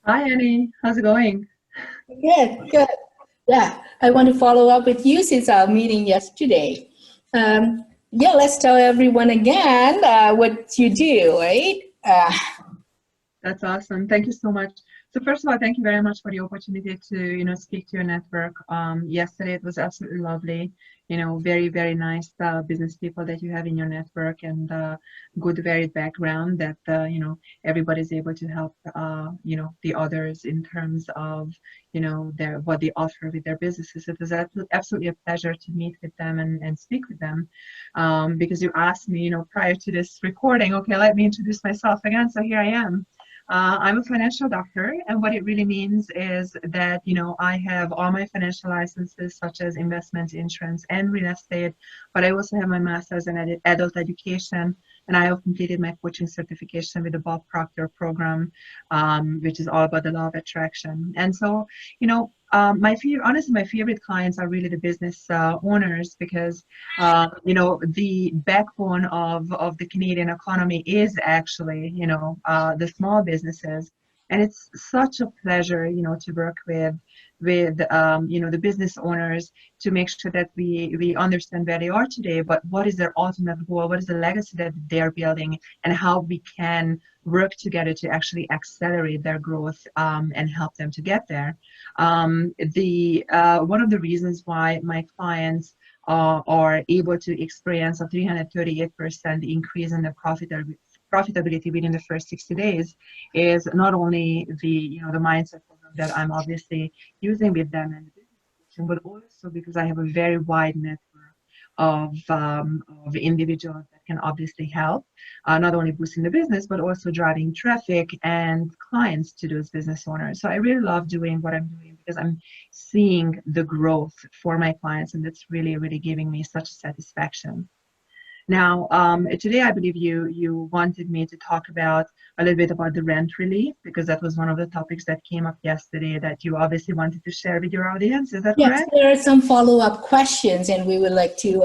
Hi, Annie. How's it going? Good, good. Yeah, I want to follow up with you since our meeting yesterday. Yeah, let's tell everyone again what you do, right? That's awesome. Thank you so much. So first of all, thank you very much for the opportunity to, speak to your network. Yesterday it was absolutely lovely. Very, very nice business people that you have in your network and good varied background that, everybody's able to help, the others in terms of, what they offer with their businesses. It was absolutely a pleasure to meet with them and speak with them because you asked me, prior to this recording, okay, let me introduce myself again. So here I am. I'm a financial doctor, and what it really means is that, I have all my financial licenses, such as investment, insurance, and real estate, but I also have my master's in adult education, and I have completed my coaching certification with the Bob Proctor program, which is all about the law of attraction. And so, honestly, my favorite clients are really the business owners because the backbone of the Canadian economy is actually, the small businesses. And it's such a pleasure, to work with the business owners to make sure that we understand where they are today, but what is their ultimate goal, what is the legacy that they're building, and how we can work together to actually accelerate their growth and help them to get there. The One of the reasons why my clients are able to experience a 338% increase in the profitability within the first 60 days is not only the mindset program that I'm obviously using with them and the business coaching, but also because I have a very wide network of individuals that can obviously help, not only boosting the business, but also driving traffic and clients to those business owners. So I really love doing what I'm doing because I'm seeing the growth for my clients, and that's really, really giving me such satisfaction. Now, today I believe you wanted me to talk about a little bit about the rent relief because that was one of the topics that came up yesterday that you obviously wanted to share with your audience. Is that Yes, correct? there are some follow-up questions, and we would like to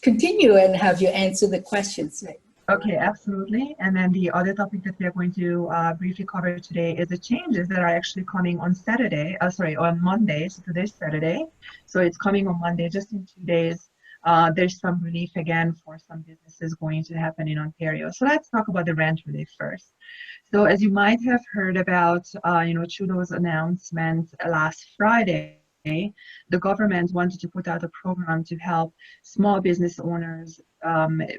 continue and have you answer the questions. Okay, absolutely. And then the other topic that we are going to briefly cover today is the changes that are actually coming on Saturday, sorry, on Monday. So today's Saturday. So it's coming on Monday, just in 2 days. There's some relief again for some businesses going to happen in Ontario. So let's talk about the rent relief first. So as you might have heard about, Trudeau's announcement last Friday, the government wanted to put out a program to help small business owners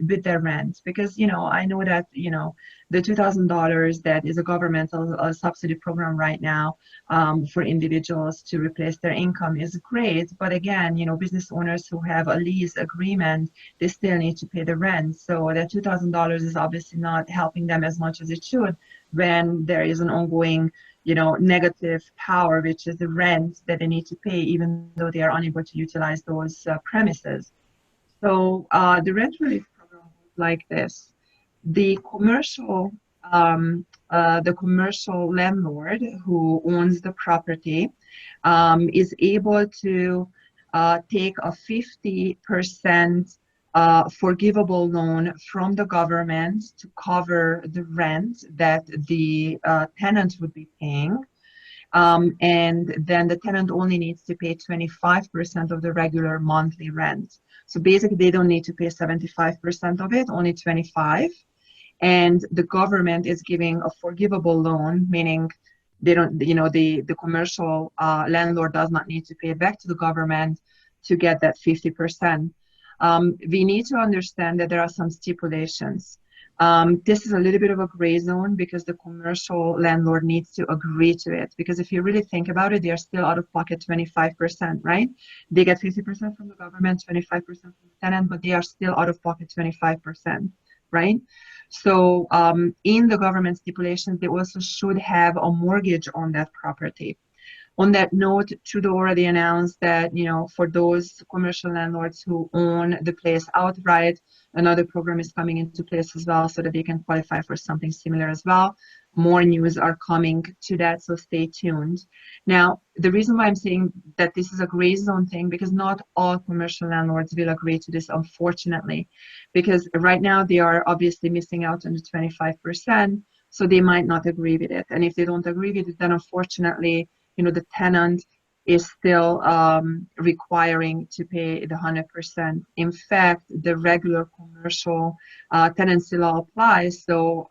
with their rent because I know that the $2,000 that is a governmental subsidy program right now for individuals to replace their income is great, but again, business owners who have a lease agreement, they still need to pay the rent. So that $2,000 is obviously not helping them as much as it should when there is an ongoing negative power, which is the rent that they need to pay, even though they are unable to utilize those premises. So the rent relief program goes like this: the commercial landlord who owns the property is able to take a 50% forgivable loan from the government to cover the rent that the tenant would be paying. And then the tenant only needs to pay 25% of the regular monthly rent. So basically, they don't need to pay 75% of it, only 25. And the government is giving a forgivable loan, meaning they don't, the commercial landlord does not need to pay back to the government to get that 50%. We need to understand that there are some stipulations. This is a little bit of a gray zone because the commercial landlord needs to agree to it. Because if you really think about it, they are still out of pocket 25%, right? They get 50% from the government, 25% from the tenant, but they are still out of pocket 25%, right? So in the government stipulations, they also should have a mortgage on that property. On that note, Trudeau already announced that, for those commercial landlords who own the place outright, another program is coming into place as well so that they can qualify for something similar as well. More news are coming to that, so stay tuned. Now, the reason why I'm saying that this is a gray zone thing, because not all commercial landlords will agree to this, unfortunately, because right now they are obviously missing out on the 25%. So they might not agree with it. And if they don't agree with it, then unfortunately, the tenant is still requiring to pay the 100%. In fact, the regular commercial tenancy law applies. So,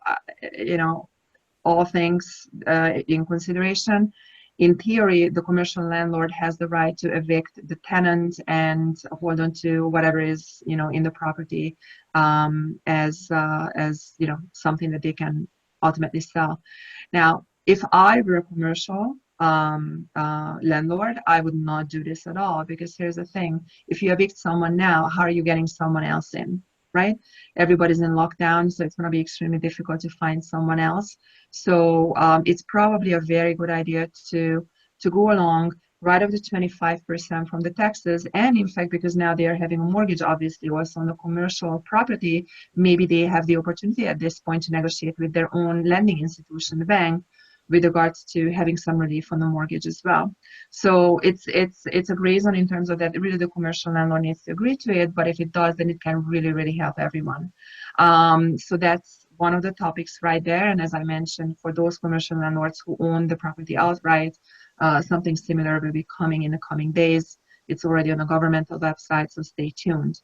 all things in consideration, in theory, the commercial landlord has the right to evict the tenant and hold on to whatever is, in the property as something that they can ultimately sell. Now, if I were a commercial landlord, I would not do this at all, because here's the thing: if you evict someone now, how are you getting someone else in, right? Everybody's in lockdown, so it's going to be extremely difficult to find someone else. So it's probably a very good idea to go along, write off the 25% from the taxes, and in fact, because now they are having a mortgage, obviously, also on the commercial property, maybe they have the opportunity at this point to negotiate with their own lending institution, the bank, with regards to having some relief on the mortgage as well. So it's a gray zone in terms of that really the commercial landlord needs to agree to it, but if it does, then it can really, really help everyone. So that's one of the topics right there. And as I mentioned, for those commercial landlords who own the property outright, something similar will be coming in the coming days. It's already on the governmental website, so stay tuned.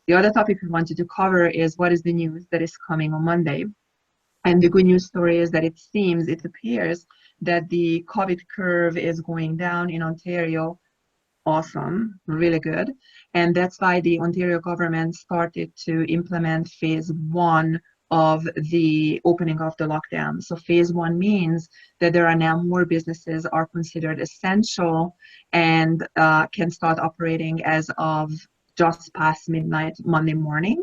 The other topic we wanted to cover is what is the news that is coming on Monday. And the good news story is that it appears that the COVID curve is going down in Ontario. Awesome, really good. And that's why the Ontario government started to implement phase 1 of the opening of the lockdown. So phase 1 means that there are now more businesses are considered essential and can start operating as of just past midnight Monday morning.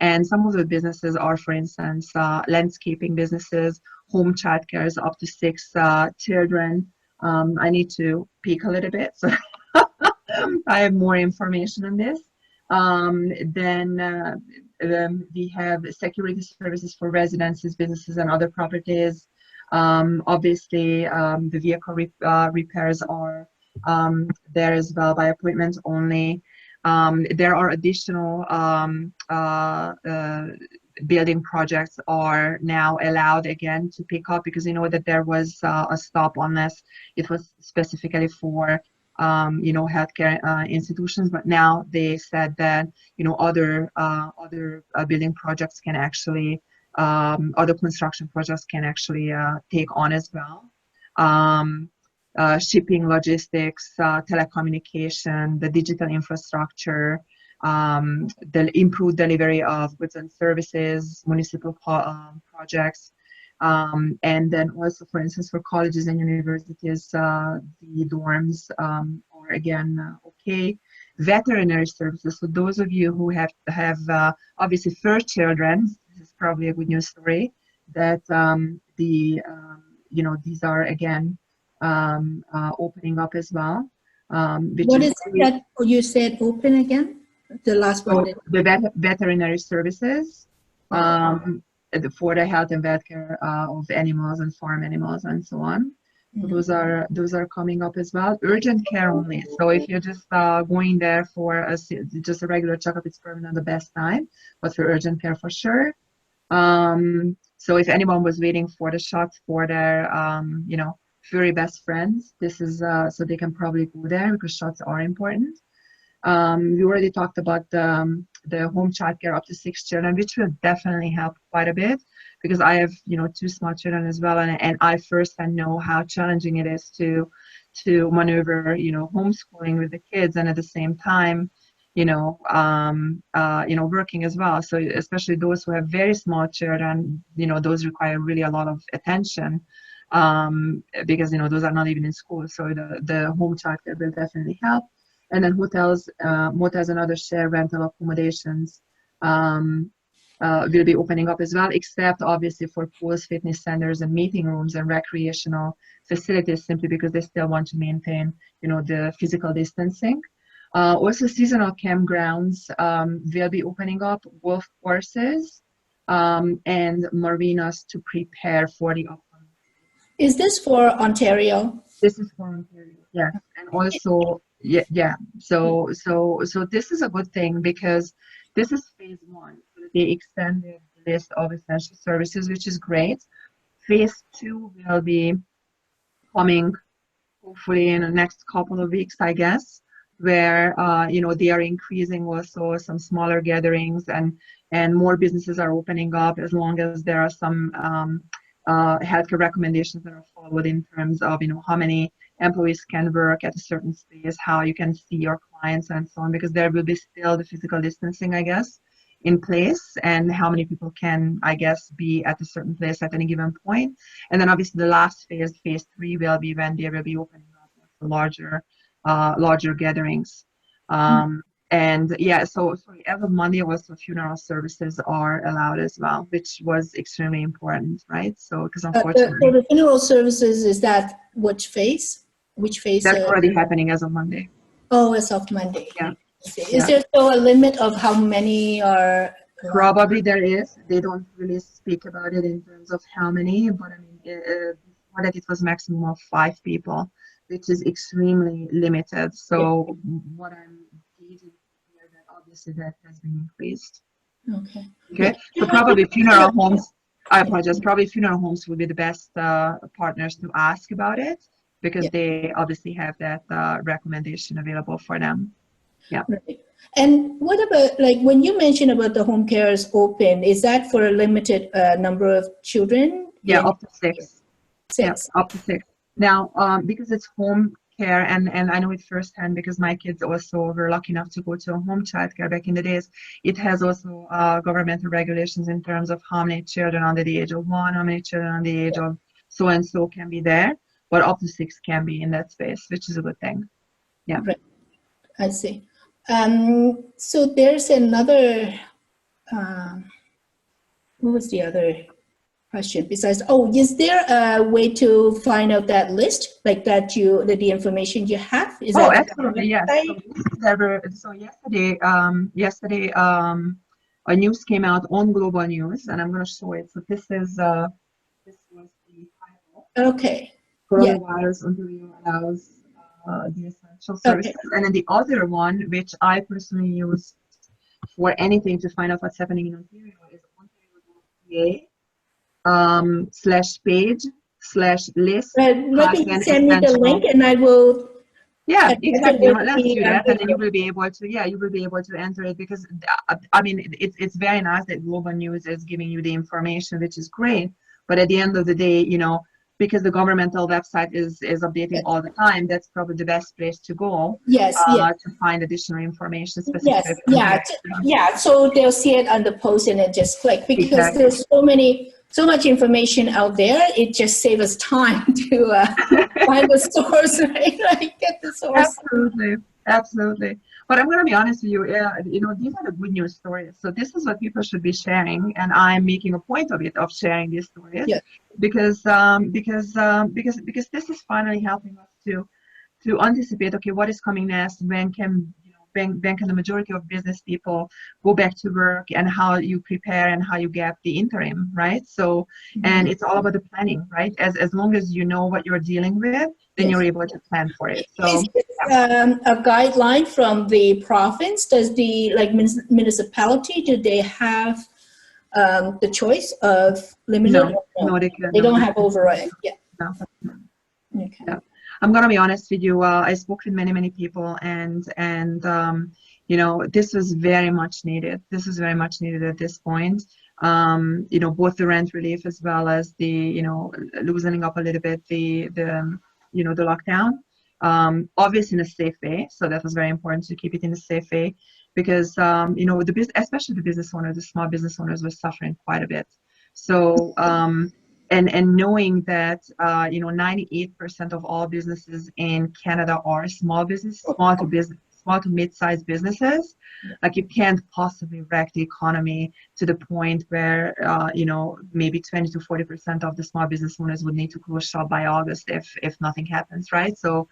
And some of the businesses are, for instance, landscaping businesses, home childcares up to 6 children. I need to peek a little bit, so I have more information on this. Then we have security services for residences, businesses, and other properties. Obviously, the vehicle repairs are there as well by appointment only. There are additional building projects are now allowed again to pick up, because that there was a stop unless it was specifically for healthcare institutions, but now they said that other building projects can actually other construction projects can actually take on as well. Shipping, logistics, telecommunication, the digital infrastructure, the improved delivery of goods and services, municipal projects, and then also, for instance, for colleges and universities, the dorms are again okay. Veterinary services. So those of you who have obviously fur children, this is probably a good news story that these are again opening up as well. What is it that you said open again? The last one. So the veterinary services for the health and vet care of animals and farm animals and so on. Mm-hmm. Those are coming up as well. Urgent care only. So if you're just going there for just a regular checkup, it's probably not the best time, but for urgent care for sure. So if anyone was waiting for the shots for their furry best friends, this is so they can probably go there, because shots are important. We already talked about the home childcare up to 6 children, which will definitely help quite a bit, because I have 2 small children as well, and I firsthand know how challenging it is to maneuver homeschooling with the kids and at the same time working as well. So especially those who have very small children, those require really a lot of attention. Because those are not even in school, so the home childcare will definitely help. And then hotels, motels, and other shared rental accommodations will be opening up as well, except obviously for pools, fitness centers, and meeting rooms and recreational facilities, simply because they still want to maintain the physical distancing. Also, seasonal campgrounds will be opening up, golf courses, and marinas to prepare for the upcoming. Is this for Ontario? This is for Ontario, yes. And also, yeah. So this is a good thing, because this is phase 1. So they extended the list of essential services, which is great. phase 2 will be coming hopefully in the next couple of weeks, I guess, where they are increasing also some smaller gatherings, and more businesses are opening up as long as there are some healthcare recommendations that are followed in terms of how many employees can work at a certain space, how you can see your clients and so on, because there will be still the physical distancing, I guess, in place, and how many people can, I guess, be at a certain place at any given point. And then obviously the last phase, phase 3, will be when they will be opening up for larger gatherings. And yeah, so as of Monday, also funeral services are allowed as well, which was extremely important, right? So because unfortunately, for the funeral services, is that which phase? Which phase? That's already happening as of Monday. Oh, as of Monday. Yeah. Is there still a limit of how many are? Probably there is. They don't really speak about it in terms of how many, but I mean, before that it was maximum of 5 people, which is extremely limited. So what I'm gauging here, that obviously that has been increased. Okay. Okay. So probably funeral homes. I apologize. Probably funeral homes would be the best partners to ask about it, because they obviously have that recommendation available for them. Yeah. Right. And what about, like, when you mentioned about the home care is open, is that for a limited number of children? Yeah, up to 6. 6. Yeah, up to 6. Now, because it's home care, and I know it firsthand because my kids also were lucky enough to go to a home child care back in the days. It has also governmental regulations in terms of how many children under the age of 1, how many children under the age of so and so can be there, but up to 6 can be in that space, which is a good thing. Yeah. Right. I see. So there's another, what was the other question besides, is there a way to find out that list, like that the information you have? Is that absolutely, yes. So yesterday, a news came out on Global News, and I'm going to show it. So this was the title. Okay. Coronavirus Ontario allows the essential services. Okay. And then the other one, which I personally use for anything to find out what's happening in Ontario, is Ontario.ca/page/list. Maybe send me the link and I will. Yeah, exactly. Let's do that, and then you will be able to enter it, because I mean it's very nice that Global News is giving you the information, which is great. But at the end of the day, because the governmental website is updating all the time, that's probably the best place to go. Yes. To find additional information specific. Yes. So they'll see it on the post and then just click, because there's so much information out there. It just saves us time to find the source, right? Like get the source. Absolutely. But I'm going to be honest with you. These are the good news stories. So this is what people should be sharing, and I'm making a point of it, of sharing these stories, because this is finally helping us to anticipate. Okay, what is coming next? When can the majority of business people go back to work, and how you prepare and how you get the interim, right? So, and it's all about the planning, right? As long as you know what you're dealing with, then you're able to plan for it. So, is this a guideline from the province? Does the municipality, do they have the choice of limited? No, they don't have override. Yeah. No. Okay. Yeah. I'm gonna be honest with you. I spoke with many people, and this was very much needed. This is very much needed at this point. Both the rent relief as well as the loosening up a little bit the lockdown. Obviously in a safe way. So that was very important to keep it in a safe way, because especially the business owners, the small business owners, were suffering quite a bit. So. And knowing that 98% of all businesses in Canada are small to mid-sized businesses, like you can't possibly wreck the economy to the point where maybe 20 to 40% of the small business owners would need to close shop by August if nothing happens, right? So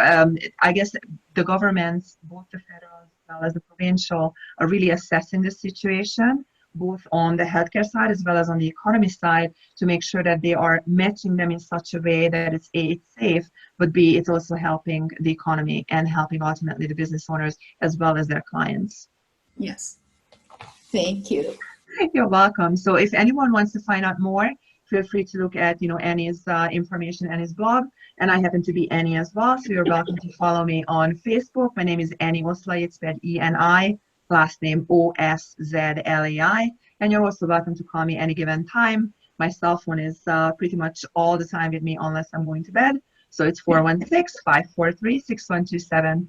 I guess the governments, both the federal as well as the provincial, are really assessing the situation, both on the healthcare side as well as on the economy side, to make sure that they are matching them in such a way that it's safe, but B, it's also helping the economy and helping ultimately the business owners as well as their clients. Yes. Thank you. You're welcome. So if anyone wants to find out more, feel free to look at, Eni's information, Eni's blog. And I happen to be Eni as well, so you're welcome to follow me on Facebook. My name is Eni Oszlai. It's spelled Eni, last name Oszlai. And you're also welcome to call me any given time. My cell phone is pretty much all the time with me unless I'm going to bed. So it's 416-543-6127,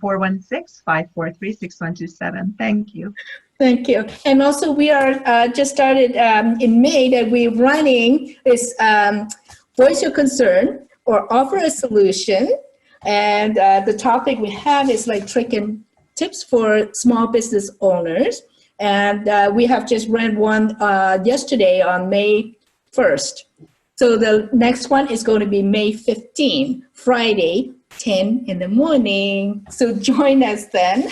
416-543-6127. Thank you. Thank you. And also we are just started in May that we're running this Voice Your Concern or Offer a Solution. And the topic we have is like trick and tips for small business owners. And we have just ran one yesterday on May 1st. So the next one is going to be May 15, Friday, 10 in the morning. So join us then.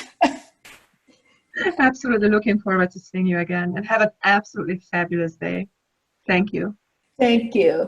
Absolutely looking forward to seeing you again, and have an absolutely fabulous day. Thank you. Thank you.